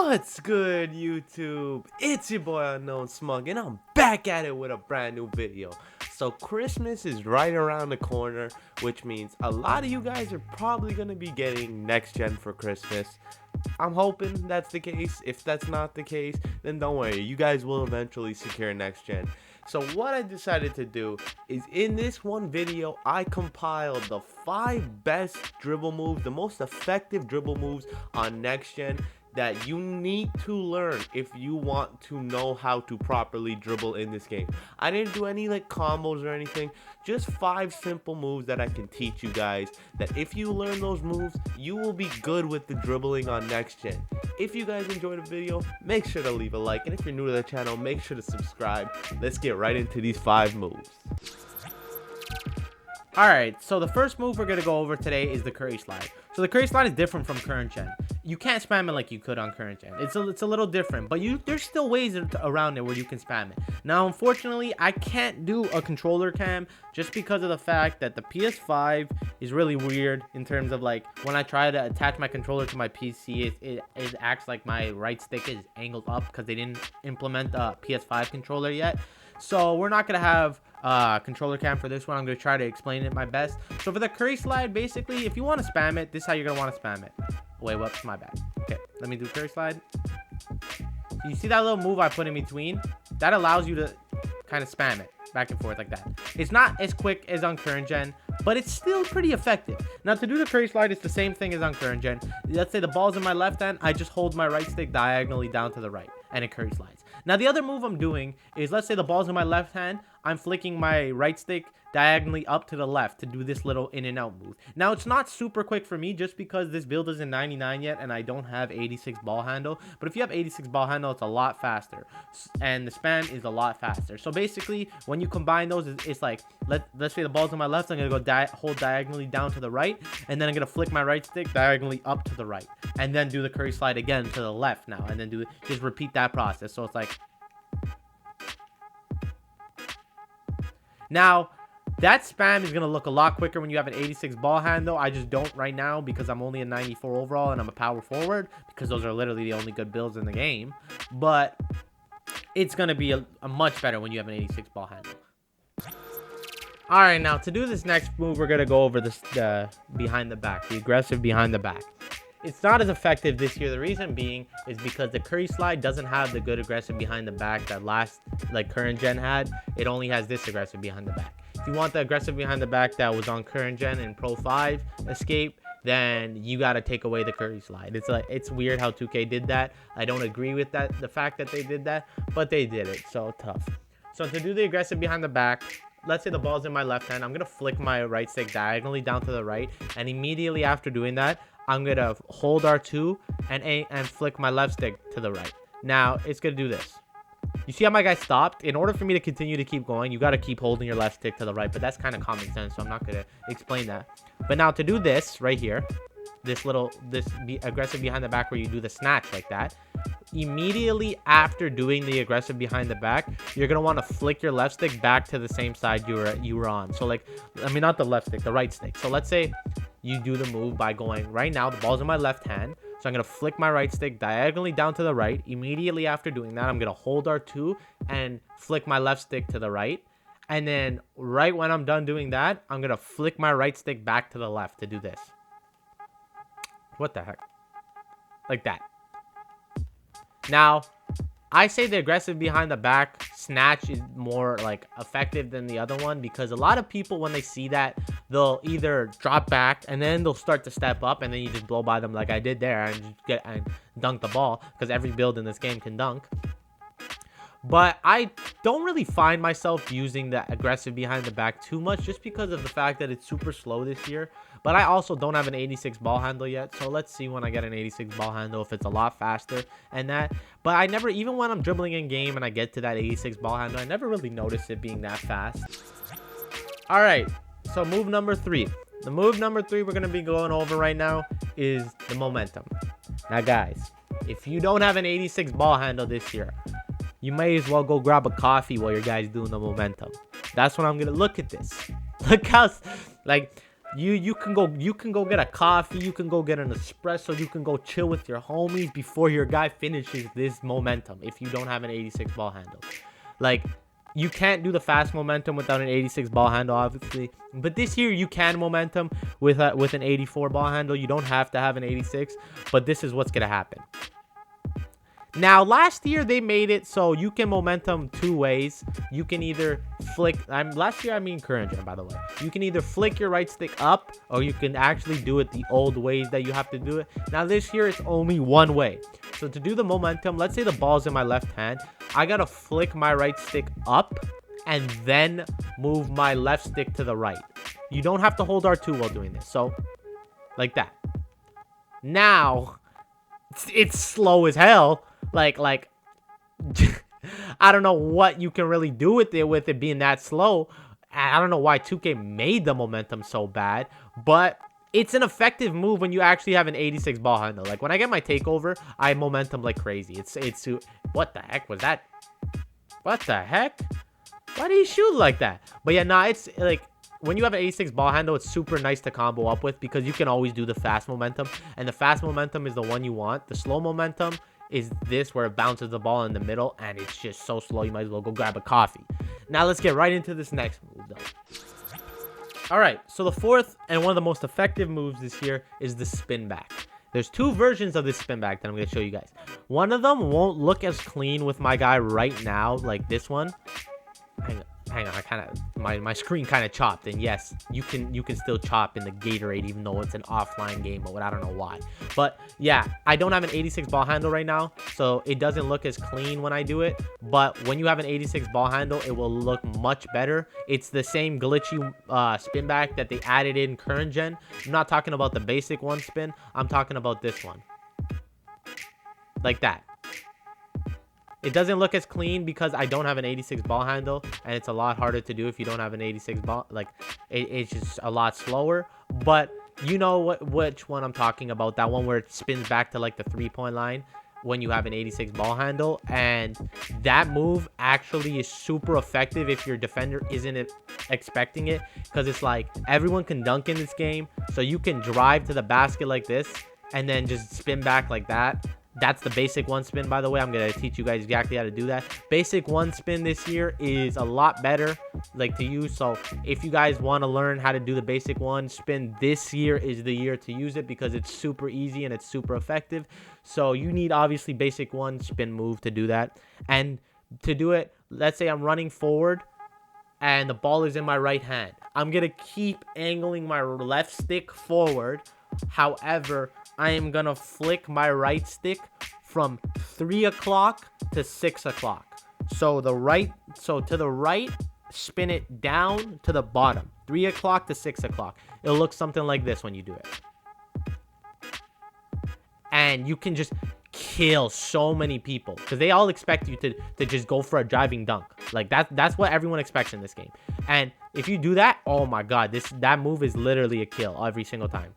What's good, YouTube? It's your boy Unknown Smug, and I'm back at it with a brand new video. So Christmas is right around the corner, which means a lot of you guys are probably going to be getting next gen for Christmas. I'm hoping that's the case. If that's not the case, then don't worry, you guys will eventually secure next gen. So what I decided to do is, in this one video, I compiled the 5 best dribble moves, the most effective dribble moves on next gen that you need to learn if you want to know how to properly dribble in this game. I didn't do any like combos or anything, just 5 simple moves that I can teach you guys, that if you learn those moves, you will be good with the dribbling on next gen. If you guys enjoyed the video, make sure to leave a like, and if you're new to the channel, make sure to subscribe. Let's get right into these 5 moves. Alright, so the first move we're going to go over today is the curry slide. So the curry slide is different from current gen. You can't spam it like you could on current gen. It's a little different, but there's still ways around it where you can spam it. Now, unfortunately, I can't do a controller cam just because of the fact that the PS5 is really weird in terms of like when I try to attach my controller to my PC, it acts like my right stick is angled up because they didn't implement the PS5 controller yet. So we're not going to have controller cam for this one. I'm going to try to explain it my best. So for the curry slide, basically, if you want to spam it, this is how you're going to want to spam it. Wait, whoops, my bad. Okay, let me do curry slide. So you see that little move I put in between? That allows you to kind of spam it back and forth like that. It's not as quick as on current gen, but it's still pretty effective. Now, to do the curry slide, it's the same thing as on current gen. Let's say the ball's in my left hand, I just hold my right stick diagonally down to the right, and it curry slides. Now, the other move I'm doing is, let's say the ball's in my left hand, I'm flicking my right stick diagonally up to the left to do this little in and out move. Now, it's not super quick for me just because this build isn't 99 yet and I don't have 86 ball handle. But if you have 86 ball handle, it's a lot faster and the spam is a lot faster. So basically, when you combine those, it's like, let's say the ball's on my left, I'm going to go hold diagonally down to the right, and then I'm going to flick my right stick diagonally up to the right, and then do the curry slide again to the left now, and then just repeat that process. So it's like, now, that spam is going to look a lot quicker when you have an 86 ball handle. I just don't right now because I'm only a 94 overall and I'm a power forward, because those are literally the only good builds in the game. But it's going to be a much better when you have an 86 ball handle. Alright, now to do this next move, we're going to go over the behind the back, the aggressive behind the back. It's not as effective this year. The reason being is because the curry slide doesn't have the good aggressive behind the back that current gen had. It only has this aggressive behind the back. If you want the aggressive behind the back that was on current gen and Pro 5 escape, then you got to take away the curry slide. It's weird how 2K did that. I don't agree with the fact that they did that, but they did it. So tough. So to do the aggressive behind the back, let's say the ball's in my left hand, I'm going to flick my right stick diagonally down to the right, and immediately after doing that, I'm going to hold R2 and flick my left stick to the right. Now, it's going to do this. You see how my guy stopped? In order for me to continue to keep going, you got to keep holding your left stick to the right, but that's kind of common sense, so I'm not going to explain that. But now to do this right here, this aggressive behind the back where you do the snatch like that, immediately after doing the aggressive behind the back, you're going to want to flick your left stick back to the same side you were on. So like, I mean, not the left stick, the right stick. So let's say you do the move by going, right now the ball's in my left hand, so I'm going to flick my right stick diagonally down to the right. Immediately after doing that, I'm going to hold R2 and flick my left stick to the right. And then right when I'm done doing that, I'm going to flick my right stick back to the left to do this. What the heck? Like that. Now, I say the aggressive behind the back snatch is more like effective than the other one, because a lot of people, when they see that, they'll either drop back and then they'll start to step up, and then you just blow by them like I did there and dunk the ball, because every build in this game can dunk. But I don't really find myself using the aggressive behind the back too much, just because of the fact that it's super slow this year. But I also don't have an 86 ball handle yet, so let's see when I get an 86 ball handle if it's a lot faster and that. But I never, even when I'm dribbling in game and I get to that 86 ball handle, I never really notice it being that fast. Alright, so move number 3. The move number 3 we're going to be going over right now is the momentum. Now guys, if you don't have an 86 ball handle this year, you may as well go grab a coffee while your guys doing the momentum. That's when I'm going to look at this. Look how, like, You can go get a coffee, you can go get an espresso, you can go chill with your homies before your guy finishes this momentum if you don't have an 86 ball handle. Like, you can't do the fast momentum without an 86 ball handle, obviously. But this year you can momentum with an 84 ball handle. You don't have to have an 86, but this is what's gonna happen. Now, last year they made it so you can momentum two ways. You can either flick. Last year I mean current gen, by the way. You can either flick your right stick up, or you can actually do it the old ways that you have to do it. Now this year it's only one way. So to do the momentum, let's say the ball's in my left hand, I gotta flick my right stick up and then move my left stick to the right. You don't have to hold R2 while doing this. So, like that. Now, it's slow as hell. Like, I don't know what you can really do with it being that slow. I don't know why 2K made the momentum so bad, but it's an effective move when you actually have an 86 ball handle. Like, when I get my takeover, I momentum like crazy. It's what the heck was that? What the heck? Why did he shoot like that? But yeah, nah, it's like, when you have an 86 ball handle, it's super nice to combo up with because you can always do the fast momentum, and the fast momentum is the one you want. The slow momentum is this, where it bounces the ball in the middle, and it's just so slow you might as well go grab a coffee. Now let's get right into this next move, though. All right, so the fourth and one of the most effective moves this year is the Spinback. There's two versions of this Spinback that I'm going to show you guys. One of them won't look as clean with my guy right now, like this one. Hang on, I kind of my screen kind of chopped, and yes, you can still chop in the Gatorade even though it's an offline game mode. I don't know why, but yeah, I don't have an 86 ball handle right now, so it doesn't look as clean when I do it. But when you have an 86 ball handle, it will look much better. It's the same glitchy spin back that they added in current gen. I'm not talking about the basic one spin. I'm talking about this one, like that. It doesn't look as clean because I don't have an 86 ball handle, and it's a lot harder to do if you don't have an 86 ball. Like, it's just a lot slower. But you know which one I'm talking about. That one where it spins back to like the 3-point line when you have an 86 ball handle. And that move actually is super effective if your defender isn't expecting it, because it's like everyone can dunk in this game. So you can drive to the basket like this and then just spin back like that. That's the basic one spin, by the way. I'm going to teach you guys exactly how to do that. Basic one spin this year is a lot better, like, to use. So if you guys want to learn how to do the basic one spin, this year is the year to use it because it's super easy and it's super effective. So you need, obviously, basic one spin move to do that. And to do it, let's say I'm running forward and the ball is in my right hand. I'm going to keep angling my left stick forward. However, I am going to flick my right stick from 3 o'clock to 6 o'clock. So to the right, spin it down to the bottom. 3 o'clock to 6 o'clock. It'll look something like this when you do it. And you can just kill so many people because they all expect you to just go for a driving dunk. Like, that's what everyone expects in this game. And if you do that, oh my god, that move is literally a kill every single time.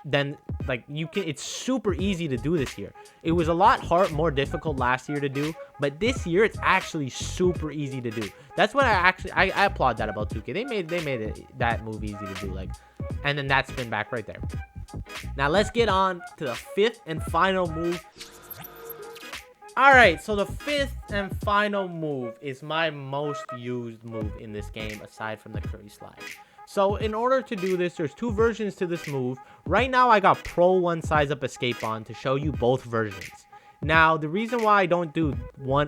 Then, like, it's super easy to do this year. It was a lot more difficult last year to do, but this year it's actually super easy to do. That's what I applaud that about 2K. They made that move easy to do, like, and then that spin back right there. Now let's get on to the fifth and final move. All right, so the fifth and final move is my most used move in this game aside from the Curry slide. So in order to do this, there's two versions to this move. Right now, I got Pro 1 size up escape on to show you both versions. Now, the reason why I don't do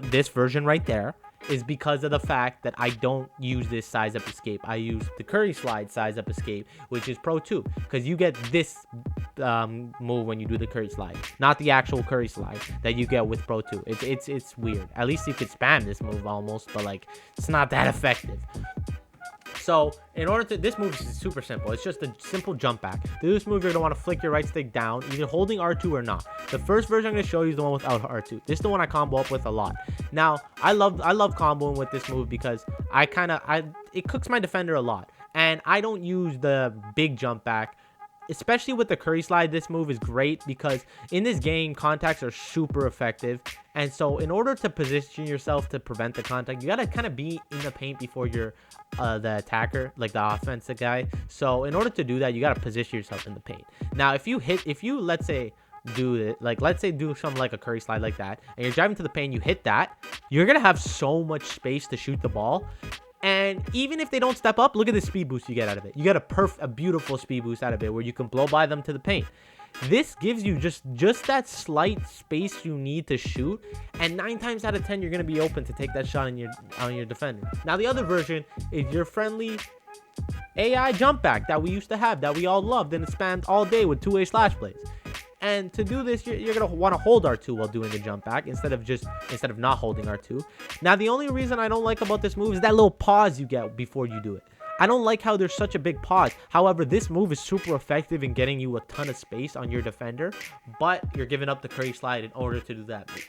this version right there is because of the fact that I don't use this size up escape. I use the Curry slide size up escape, which is Pro 2, because you get this move when you do the Curry slide, not the actual Curry slide that you get with Pro 2. It's weird. At least you could spam this move almost, but like, it's not that effective. So in order to, this move is super simple. It's just a simple jump back. To do this move, you're going to want to flick your right stick down, either holding R2 or not. The first version I'm going to show you is the one without R2. This is the one I combo up with a lot. Now, I love comboing with this move because it cooks my defender a lot. And I don't use the big jump back especially with the curry slide, this move is great because in this game, contacts are super effective. And so in order to position yourself to prevent the contact, you got to kind of be in the paint before you're the attacker, like the offensive guy. So in order to do that, you got to position yourself in the paint. Now, if you let's say do it, like let's say do something like a curry slide like that, and you're driving to the paint, you hit that, you're gonna have so much space to shoot the ball. And even if they don't step up, look at the speed boost you get out of it. You get a beautiful speed boost out of it where you can blow by them to the paint. This gives you just that slight space you need to shoot, and 9 times out of 10 you're gonna be open to take that shot on your defender. Now the other version is your friendly AI jump back that we used to have, that we all loved, and it spammed all day with 2-way slash plays. And to do this, you're gonna want to hold R2 while doing the jump back instead of not holding R2. Now, the only reason I don't like about this move is that little pause you get before you do it. I don't like how there's such a big pause. However, this move is super effective in getting you a ton of space on your defender, but you're giving up the curry slide in order to do that move.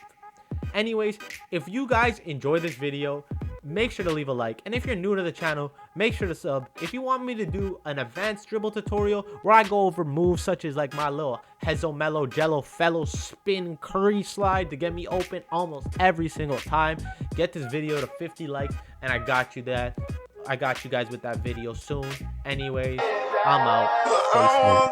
Anyways, if you guys enjoy this video, make sure to leave a like, and if you're new to the channel, make sure to sub. If you want me to do an advanced dribble tutorial where I go over moves such as like my little Hezo Mellow Jello Fellow spin curry slide to get me open almost every single time, get this video to 50 likes and I got you guys with that video soon. Anyways, I'm out. Stay smooth.